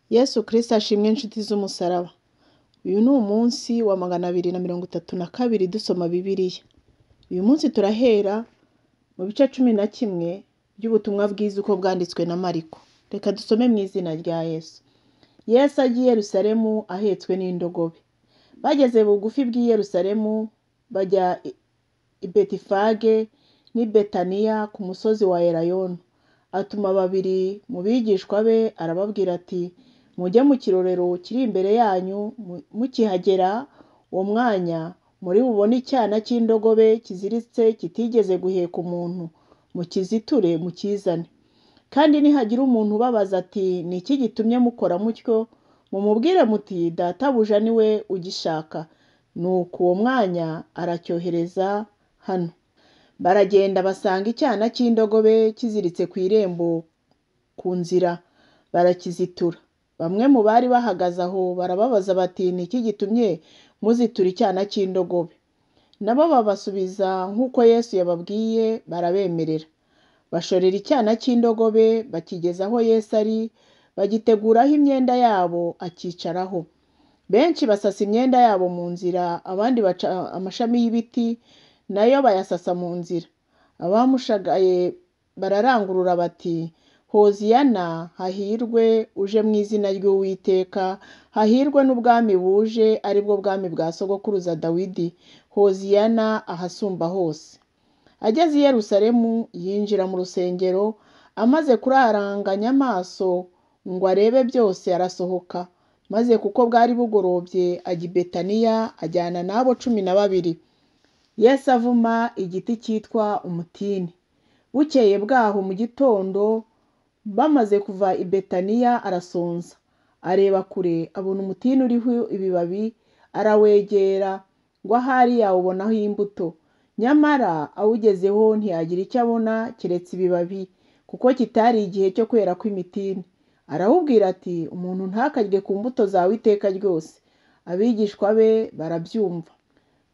Yesu Kristo ashimwe inshuti z'umusaraba. Uyu ni umunsi wa 232 dusoma Bibiliya. Uyu munsi turahera mu bice 11 by'ubutumwa bwiza uko bwanditswe na Mariko. Reka dusome mu izina rya Yesu. Yesu agiye Yerusalemu ahetswe n'indogobe. Bageze bugufi bw'i Yerusalemu bajya i Betifage n'i Betaniya ku musozi wa Elayono. Atuma 2 mu bigishwa be arababwira ati, mujye mu kirorero kiri imbere yanyu, mukihagera uwo mwanya muri bubone icyana cy'indogobe kiziritse kitigeze guheka umuntu, mukiziture mukizane. Kandi nihagira umuntu ubabaza ati, ni iki gitumye mukora mutyo, mumubwire muti, databuja niwe ugishaka, nuko uwo mwanya aracyohereza hano. Baragenda basanga icyana cy'indogobe kiziritse ku irembo ku nzira, barakizitura. Bamwe mu bari bahagaze aho barababaza bati, ni iki gitumye muzitura icyana cy'indogobe? Nabo babasubiza nk'uko Yesu yababwiye, barabemerera. Bashorera icyana cy'indogobe bakigeza aho Yesu ari, bagiteguraho imyenda yabo akicaraho. Benshi basasa imyenda yabo mu nzira, abandi baca amashami y'ibiti nayo bayasasa mu nzira. Abamushagaye bararangurura bati, Hoziyana, hahirwe uje mu izina ry'Uwiteka, hahirwe n'ubwami buje ari bwo bwami bwa sogokuruza Dawidi, Hoziyana ahasumba hose. Ageze i Yerusalemu yinjira mu rusengero, amaze kuraranganya amaso ngo arebe byose arasohoka, maze kuko bwari bugorobye ajya i Betaniya ajyana n'abo 12. Yesu avuma igiti cyitwa umutini. Bukeye bwaho mu gitondo bamaze kuva i Betaniya arasonza, areba kure abona umutini uriho ibibabi, arawegera ngo ahari yawubonaho imbuto. Nyamara awugezeho ntiyagira icyo abona keretse ibibabi, kuko kitari igihe cyo kwera kw'imitini. Arawubwira ati, umuntu ntakarye ku mbuto zawe iteka ryose. Abigishwa be barabyumva.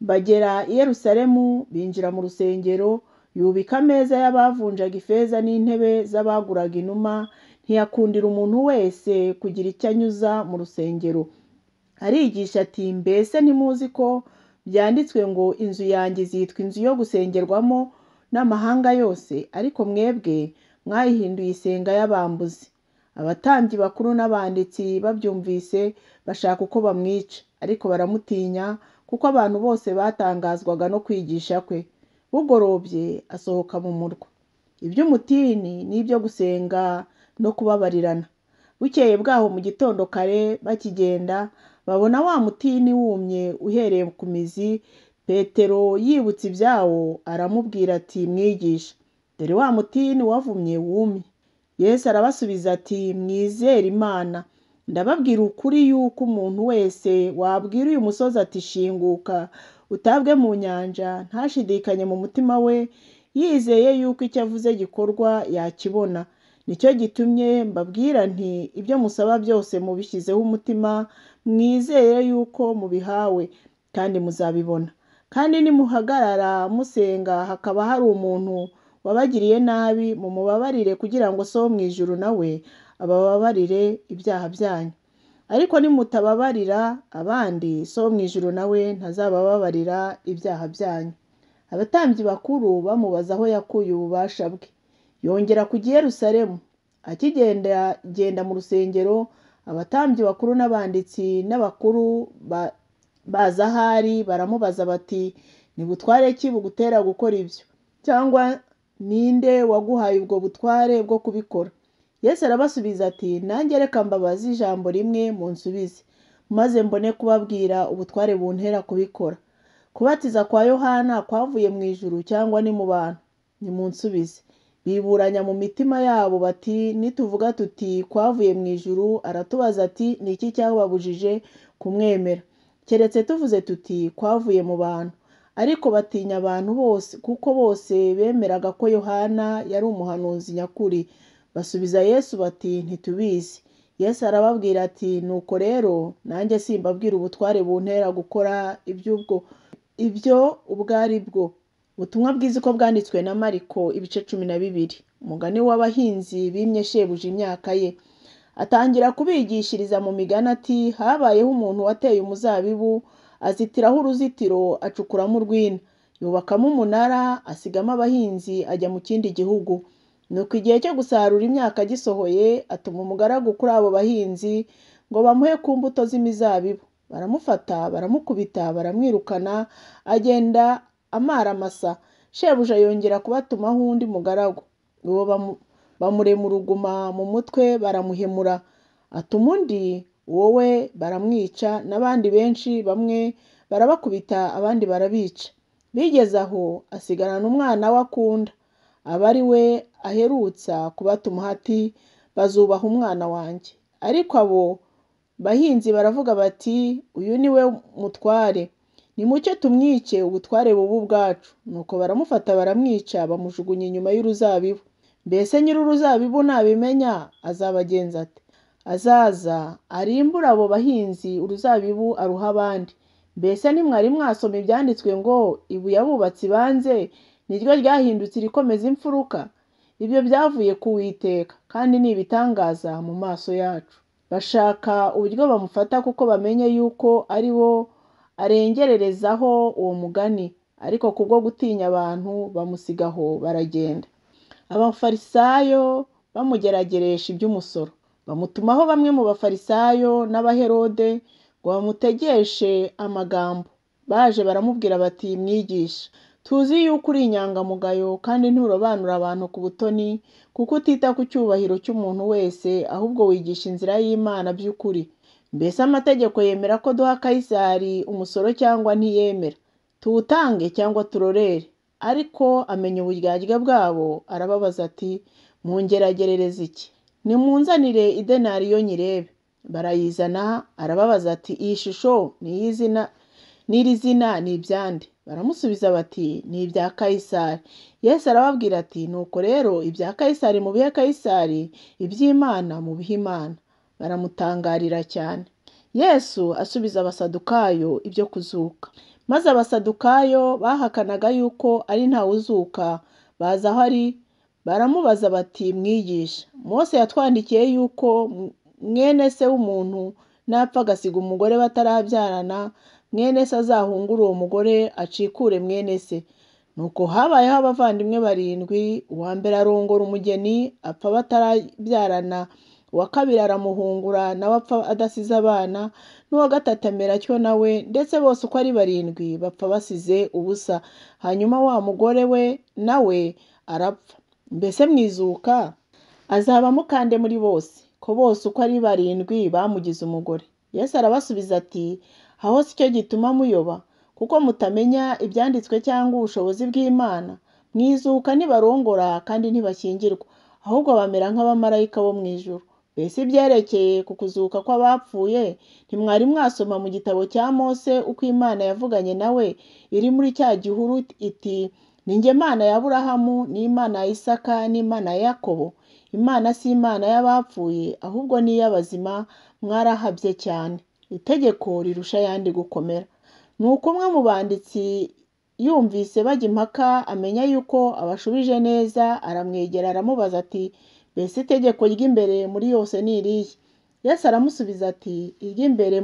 Bagera i Yerusalemu, binjira mu rusengero, yubika ameza y'abavunjaga ifeza n'intebe z'abaguraga inuma, ntiyakundira umuntu wese kugira icyo anyuza mu rusengero. Arigisha ati, mbese ntimuzi ko byanditswe ngo inzu yanjye izitwa inzu yo gusengerwamo n'amahanga yose, ariko mwebwe mwayihinduye isenga y'abambuzi. Abatambyi bakuru n'abanditsi babyumvise bashaka uko bamwica, ariko baramutinya, kuko abantu bose batangazwaga no kwigisha kwe. Bugorobye asohoka mu murwa. Iby'umutini n'ibyo gusenga no kubabarirana. Bukeye bwaho mu gitondo kare bakigenda, babona wa mutini wumye uhereye ku mizi. Petero yibutse ibyawo aramubwira ati, mwigisha, dore wa mutini wavumye wumye. Yesu arabasubiza ati, mwizere Imana. Ndababwira ukuri yuko umuntu wese wabwira uyu musozi ati, shinguka utabwe mu nyanja, ntashidikanye mu mutima we, yizeye yuko icyo avuze gikorwa, yakibona. Nicyo gitumye mbabwira nti, ibyo musaba byose mubishyizeho umutima, mwizeye yuko mubihawe, kandi muzabibona. Kandi nimuhagarara musenga hakaba hari umuntu wabagiriye nabi, mumubabarire kugira ngo so mu ijuru nawe abababarire ibyaha byanyu. Ariko nimutababarira abandi, so mu ijuru nawe ntazabababarira ibyaha byanyu. Abatambyi bakuru bamubaza aho yakuye ububasha bwe. Yongera kujya i Yerusalemu. Akigenda mu rusengero, abatambyi bakuru n'abanditsi n'abakuru baza ahari baramubaza bati, ni butware ki bugutera gukora ibyo? Cyangwa ninde waguhaye ubwo butware bwo kubikora? Yesu arabasubiza ati, nanjye reka mbabaze ijambo rimwe munsubize, maze mbone kubabwira ubutware buntera kubikora. Kubatiza kwa Yohana kwavuye mu ijuru cyangwa ni mu bantu? Nimunsubize. Biburanya mu mitima yabo bati, nituvuga tuti kwavuye mu ijuru, aratubaza ati, ni iki cyababujije kumwemera? Keretse tuvuze tuti kwavuye mu bantu. Ariko batinya abantu bose, kuko bose bemeraga ko Yohana yari umuhanuzi nyakuri. Basubiza Yesu bati, ntitubizi. Yesu arababwira ati, nuko rero nanjye simbabwira ubutware buntera gukora ibyo ubwo ari bwo. Ubutumwa bwiza uko bwanditswe na Mariko ibice 12. Umugani w'abahinzi bimye shebuja imyaka ye. Atangira kubigishiriza mu migani ati, habayeho umuntu wateye umuzabibu, azitiraho uruzitiro, acukuramo urwina, yubakamo umunara, asigamo abahinzi, ajya mu kindi gihugu. Nuko igihe cyo gusarura imyaka gisohoye, atuma umugaragu kuri abo bahinzi ngo bamuhe ku mbuto z'imizabibu. Baramufata, baramukubita, baramwirukana, agenda amara masa. Shebuja yongera kubatumaho undi mugaragu. Uwo bamurema uruguma mu mutwe, baramuhemura. Atuma undi, wowe baramwica, n'abandi benshi, bamwe barabakubita, abandi barabica. Bigeze aho, asigarana umwana we akunda, aba ari we aherutsa kubatuma ati, bazubaha umwana wanjye. Ariko abo bahinzi baravuga bati, uyu ni we mutware, nimucyo tumwice, ubutware bubu ubwacu. Nuko baramufata, baramwica, bamujugunya inyuma y'uruzabibu. Mbese nyir'uruzabibu nabimenya azabagenza ate? Azaza arimbura abo bahinzi, uruzabibu aruha abandi. Mbese ntimwari mwasoma ibyanditswe ngo, ibuye abubatsi banze niryo ryahindutse irikomeza imfuruka? Ibyo byavuye ku Uwiteka, kandi ni ibitangaza mu maso yacu. Bashaka uburyo bamufata kuko bamenye yuko ari bo arengererezaho uwo mugani, ariko kubwo gutinya abantu bamusigaho baragenda. Abafarisayo bamugerageresha iby'umusoro. Bamutumaho bamwe mu bafarisayo n'abaherode ngo bamutegeshe amagambo. Baje baramubwira bati, mwigisha, tuzi yuko uri inyangamugayo kandi nturobanura abantu ku butoni, kuko utita ku cyubahiro cy'umuntu wese, ahubwo wigisha inzira y'Imana by'ukuri. Mbese amategeko yemera ko duha Kayisari umusoro cyangwa ntiyemera? Tuwutange cyangwa turorere? Ariko amenya uburyarya bwabo, arababaza ati, mungeragerereza iki? Nimunzanire idenariyo nyirebe. Barayizana. Arababaza ati, iyi shusho n'iri zina ni ibyande? Baramusubiza bati, ni ibya Kayisari. Yesu arababwira ati, nuko rero ibya Kayisari mubihe Kayisari, iby'Imana mubihe Imana. Baramutangarira cyane. Yesu asubiza abasadukayo ibyo kuzuka. Maze abasadukayo bahakanaga yuko ari ntawe uzuka, baza aho ari, baramubaza bati, mwigisha, Mose yatwandikiye yuko mwene se w'umuntu napfa agasiga umugore batarabyarana, mwene se azahungura uwo mugore acikure mwene se. Nuko habayeho abavandimwe 7, uwa mbere arongora umugeni, apfa batarabyarana, uwa kabiri aramuhungura, nawe apfa adasize abana, n'uwa gatatu amera atyo nawe, ndetse bose uko ari 7 bapfa basize ubusa. Hanyuma wa mugore we nawe arapfa. Mbese mwizuka azaba mukande muri bose, ko bose uko ari 7 bamugize umugore? Yesu arabasubiza ati, aho si cyo gituma muyoba, kuko mutamenya ibyanditswe cyangwa ubushobozi bw'Imana. Mwizuka ntibarongora kandi ntibashyingirwa, ahubwo bamera nk'abamarayika bo mu ijuru. Mbese ibyerekeye ku kuzuka kw'abapfuye ntimwari mwasoma mu gitabo cya Mose uko Imana yavuganye nawe iri muri cya gihuru iti, ni njye Mana ya Aburahamu, n'Imana ya Isaka, n'Imana ya Yakobo? Imana si Imana y'abapfuye, ahubwo ni iy'abazima. Mwarahabye cyane, itegeko rirusha ayandi gukomera. Nuko umwe mu banditsi yumvise bajya impaka, amenya yuko abashubije neza, aramwegera aramubaza ati, mbese itegeko ry'imbere muri yose ni irihe? Yesu aramusubiza ati, iry'imbere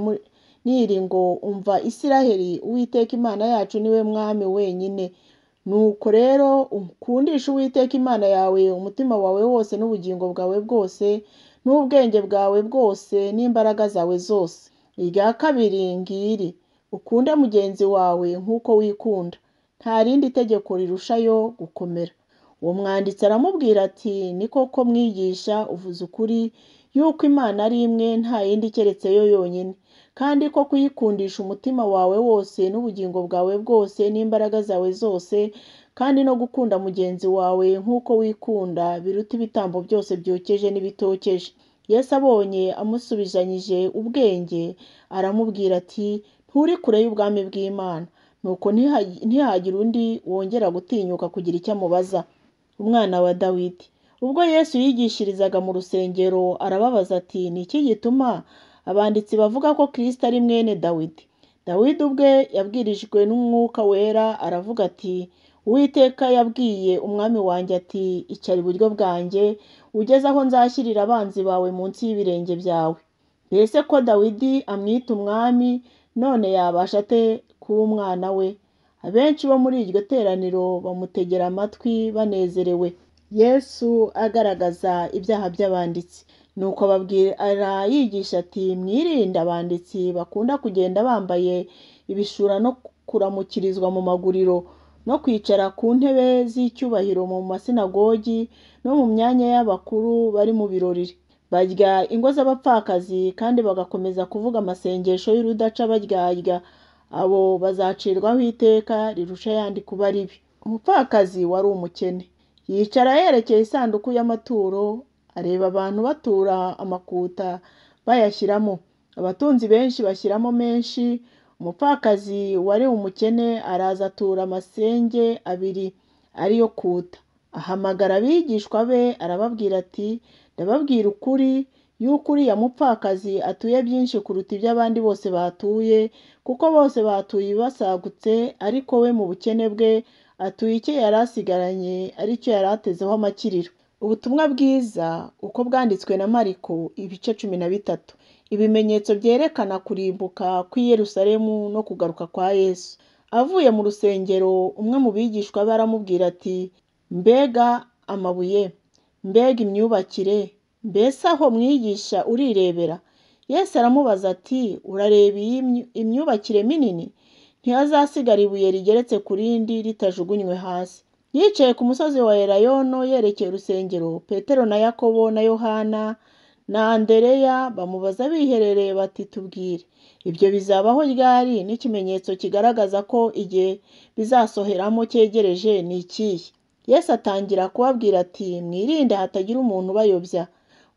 ni iri ngo, umva Isiraheli, Uwiteka Imana yacu niwe mwami wenyine. Nuko rero ukundisha Uwiteka Imana yawe umutima wawe wose, n'ubugingo bwawe bwose, n'ubwenge bwawe bwose, n'imbaraga zawe zose. Irya kabiri ngiri, ukunde mugenzi wawe nk'uko wikunda. Nta rindi tegeko rirushayo gukomera. Uwo mwanditsi aramubwira ati, ni koko mwigisha, uvuze ukuri yuko Imana ari imwe, nta yindi keretse yo yonyine, kandi ko kuyikundisha umutima wawe wose, n'ubugingo bwawe bwose, n'imbaraga zawe zose, kandi no gukunda mugenzi wawe nk'uko wikunda, biruta ibitambo byose byokeje n'ibitokeje. Yesu abonye amusubizanyije ubwenge, aramubwira ati, nturi kure y'ubwami bw'Imana. Nuko ntihagire undi wongera gutinyuka kugira icyo amubaza. Umwana wa Dawidi. Ubwo Yesu yigishirizaga mu rusengero, arababaza ati, ni iki gituma abanditsi bavuga ko Kristo ari mwene Dawidi? Dawidi ubwe yabwirijwe n'Umwuka Wera aravuga ati, Uwiteka yabwiye umwami wanjye ati icara iburyo bwanjye ugeze aho nzashyirira abanzi bawe munsi y'ibirenge byawe. Mbese ko Dawidi amwita umwami, none yabasha ate kuba umwana we? Abenshi bo muri iryo teraniro bamutegera amatwi banezerewe. Yesu agaragaza ibyaha by'abanditsi. Nuko ababwira yigisha ati mwirinde abanditsi bakunda kugenda bambaye ibishura no kuramukirizwa mu maguriro no kwicara ku ntebe z'icyubahiro mu masinagogi no mu myanya y'abakuru bari mu birori. Barya ingo z'abapfakazi kandi bagakomeza kuvuga amasengesho y'urudaca baryarya. Abo bazacirwaho iteka rirusha ayandi kuba ribi. Umupfakazi wari umukene yicara yerekeye isanduku y'amaturo, areba abantu batura amakuta bayashyiramo. Abatunzi benshi bashyiramo menshi. Umupfakazi wari umukene araza atura amasenge abiri ariyo kuta. Ahamagara abigishwa be arababwira ati ndababwira ukuri yuko uriya mupfakazi atuye byinshi kuruta ibyo abandi bose batuye, kuko bose batuye basagutse, ariko we mu bukene bwe atuye icyo yari asigaranye ari cyo yari atezeho amakiriro. Ubutumwa bwiza uko bwanditswe na Mariko ibice 13. Ibimenyetso byerekana kurimbuka kw'i Yerusalemu no kugaruka kwa Yesu. Avuye mu rusengero, umwe mu bigishwa be aramubwira ati mbega amabuye, mbega imyubakire, mbese aho mwigisha urirebera? Yesu aramubaza ati urareba iyi imyubakire minini? Ntihazasigara ibuye rigeretse ku rindi ritajugunywe hasi. Yicaye ku musozi wa Elayono yerekeye urusengero, Petero na Yakobo na Yohana na Andereya bamubaza biherereye bati tubwire, ibyo bizabaho ryari n'ikimenyetso kigaragaza ko igihe bizasoheramo cyegereje ni ikihe? Yesu atangira kubabwira ati mwirinde hatagira umuntu ubayobya,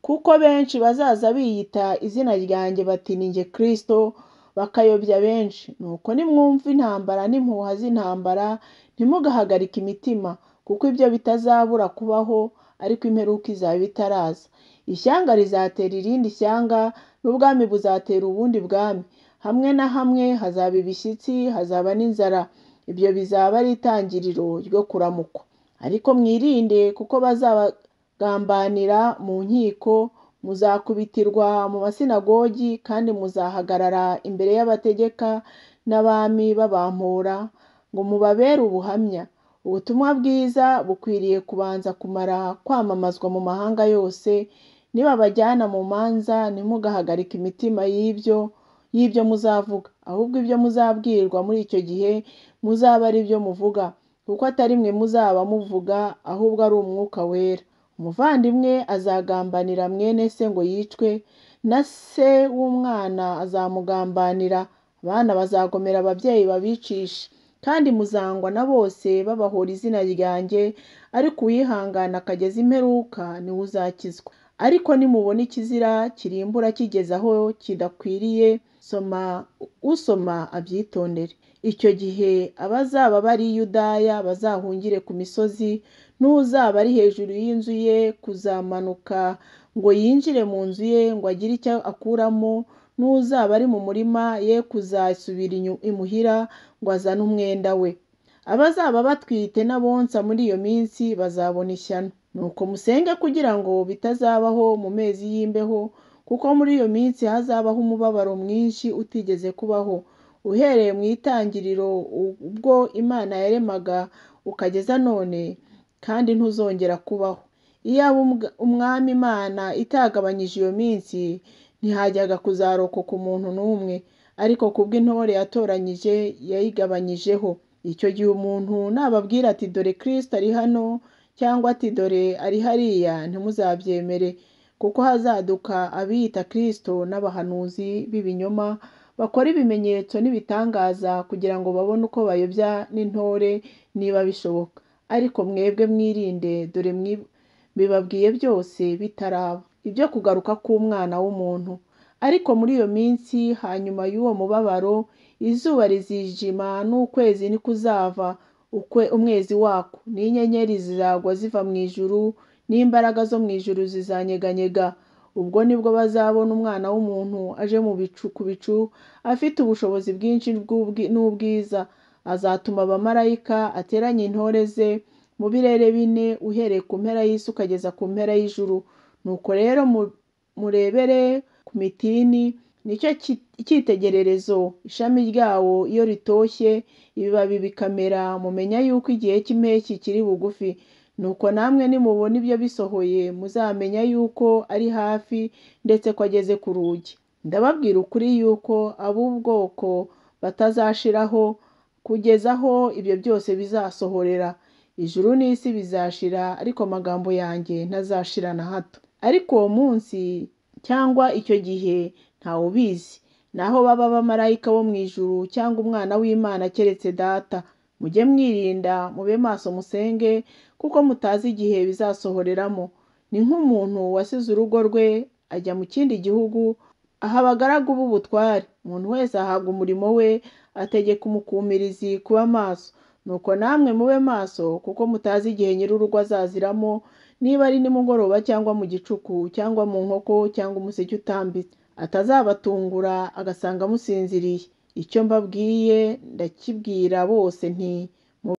kuko benshi bazaza biyita izina ryanjye bati ni njye Kristo, bakayobya benshi. Nuko nimwumva intambara n'impuha z'intambara ntimugahagarike imitima, kuko ibyo bitazabura kubaho, ariko imperuka izaba itaraza. Ishyanga rizatera irindi shyanga, n'ubwami buzatera ubundi bwami. Hamwe na hamwe hazaba ibishyitsi, hazaba n'inzara. Ibyo bizaba ari itangiriro ryo kuramukwa. Ariko mwirinde, kuko bazabagambanira mu nkiko, muzakubitirwa mu masinagogi, kandi muzahagarara imbere y'abategeka n'abami babampora ngo mubabere ubuhamya. Ubutumwa bwiza bukwiriye kubanza kumara kwamamazwa mu mahanga yose. Nibabajyana mu manza ntimugahagarike imitima y'ibyo muzavuga, ahubwo ibyo muzabwirwa muri icyo gihe muzaba ari byo muvuga, kuko atari mwe muzaba muvuga, ahubwo ari Umwuka Wera. Umuvandimwe azagambanira mwene se ngo yicwe, na se w'umwana azamugambanira. Abana bazagomera ababyeyi babicishe, kandi muzangwa na bose babahora izina ryanjye, ariko uwihangana akageza imperuka niwe uzakizwa. Ariko nimubona ikizira kirimbura kigeze aho kidakwiriye, usoma abyitondere. Icyo gihe abazaba bari i Yudaya bazahungire ku misozi, n'uzaba ari hejuru y'inzu ye kuzamanuka ngo yinjire mu nzu ye ngo agire icyo akuramo, n'uzaba ari mu murima ye kuzasubira imuhira ngo azane umwenda we. Abazaba batwite n'abonsa muri iyo minsi bazabona ishyano. Nuko musenge kugira ngo bitazabaho mu mezi y'imbeho, kuko muri iyo minsi hazabaho umubabaro mwinshi utigeze kubaho, uhereye mu itangiriro ubwo Imana yaremaga ukageza none, kandi ntuzongera kubaho. Iyaba umwami Imana itagabanyije iyo minsi, ntihajyaga kuzarokoka umuntu n'umwe, ariko kubw'intore yatoranyije yayigabanyijeho. Icyo gihe umuntu nababwira ati dore Kristo ari hano, cyangwa ati dore ari hariya, ntimuzabyemere, kuko hazaduka abiyita Kristo n'abahanuzi b'ibinyoma, bakora ibimenyetso n'ibitangaza kugira ngo babone uko bayobya n'intore niba bishoboka. Ariko mwebwe mwirinde, dore mbibabwiye byose bitaraba, ibyo kugaruka k'Umwana w'umuntu. Ariko muri iyo minsi hanyuma y'uwo mubabaro, izuba rizijima n'ukwezi ntikuzava umwezi wako, n'inyenyeri zizagwa ziva mu ijuru, n'imbaraga zo mu ijuru zizanyeganyega. Ubwo nibwo bazabona Umwana w'umuntu aje ku bicu, afite ubushobozi bwinshi n'ubwiza. azatuma abamarayika ateranye intore ze mu birere bine uhereye ku mpera y'isi ukageza ku mpera y'ijuru. Nuko rero murebere ku mitini, nicyo icyitegererezo, ishami ryawo iyo ritoshye ibibabi bikamera, mumenya yuko igihe cy'impeshyi kiri bugufi. Nuko namwe nimubona ibyo bisohoye, muzamenya yuko ari hafi, ndetse ko ageze ku rugi. Ndababwira ukuri yuko ab'ubwoko batazashiraho kugeza aho ibyo byose bizasohorera. Ijuru n'isi bizashira, ariko amagambo yanjye ntazashira na hato. Ariko uwo munsi cyangwa icyo gihe ntawe ubizi, naho baba abamarayika bo mu ijuru cyangwa umwana w'Imana keretse Data. Mujye mwirinda, mube maso musenge, kuko mutazi igihe bizasohoreramo. Ni nk'umuntu wasize urugo rwe ajya mu kindi gihugu, aha abagaragu b'ubutware. Umuntu wese ahabwa umurimo we, ategeka umukumirizi kuba maso. Nuko namwe mube maso, kuko mutazi igihe nyir'urugo azaziramo, niba ari nimugoroba cyangwa mu gicuku cyangwa mu nkoko cyangwa umuseke utambitse, atazabatungura agasanga musinziriye. Icyo mbabwiye ndakibwira bose nti